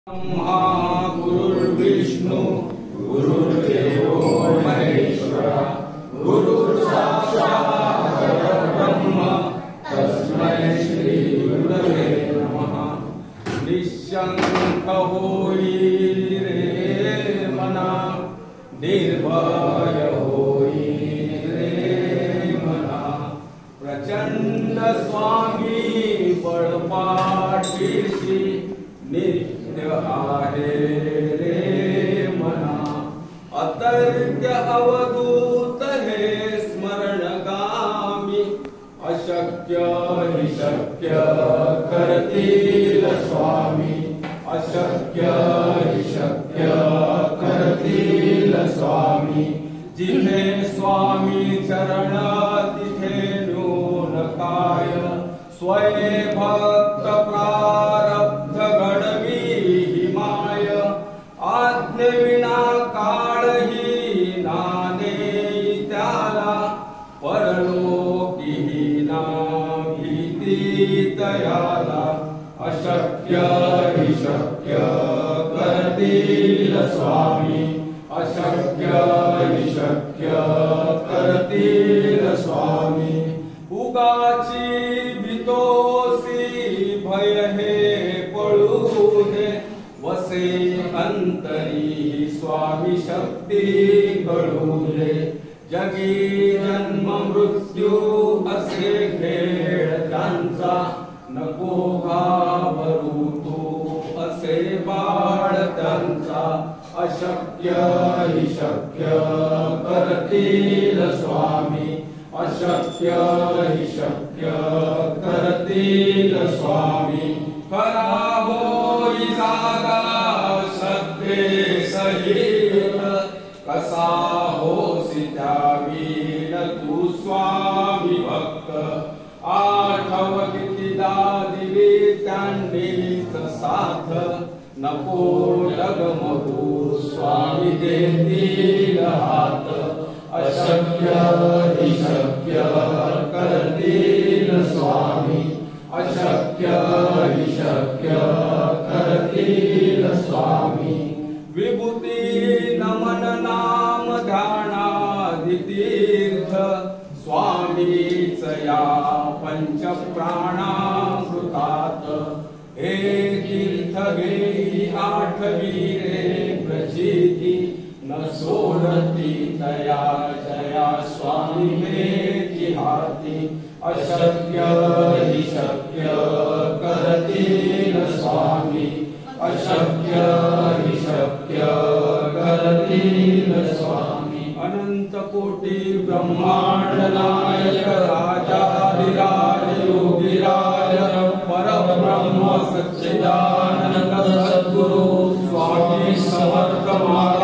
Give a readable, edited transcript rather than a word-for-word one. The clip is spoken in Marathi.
ब्रह्मा गुरुर्विष्णु गुरुर्देवो महेश्वरा गुरुर्साक्षात् परब्रह्म तस्मै श्री गुरवे नमः। निशंक होई रे मना निर्भय होई रे मना प्रचंड स्वामी बळपाठीशी नित्य आहे रे मना। अतर्क्य अवधूत हे स्मरणगामी अशक्य हि शक्य करतील स्वामी अशक्य हि शक्य करतील स्वामी। जिथे स्वामी चरण तिथे न्यून काय स्वयं भक्त प्रारब्ध घडवी हिमाय। आज्ञेविना काळही नाने त्याला परलोकी ना भीती तयाला। अशक्य हि शक्य करतील स्वामी अशक्य हि शक्य करतील स्वामी। उगाची भीतोसी भय हे पळू दे वसे अंतरी स्वामी शक्ती कळू दे। जगी जन्म मृत्यू असे खेळ त्यांचा नको घाबरू तू असे बाळ त्यांचा। अशक्य हि शक्य करतील स्वामी अशक्य हि शक्य करतील स्वामी। खरा होई जागा श्रद्धे सहित कसा होसी त्यावीन तू स्वामी भक्त। आठव कितीदा दिली त्यांनीच साथ नको डगमगू स्वामी देतील हात। अशक्य हि शक्य करतील स्वामी अशक्य हि शक्य करतील स्वामी। विभूती नमन नाम ध्यानादि तीर्थ स्वामीच या पंच प्राणामृतात। हे तीर्थ घेई आठवी रे प्रचिती न सोडती तया जया स्वामी हे हाती। अशक्य हि शक्य करतील स्वामी अशक्य हि शक्य करतील स्वामी। अनंत कोटी ब्रह्मांड नायक राजाधिराज योगिराज परब्रह्म सच्चिदानंद सद्गुरु स्वामी समर्थ महाराज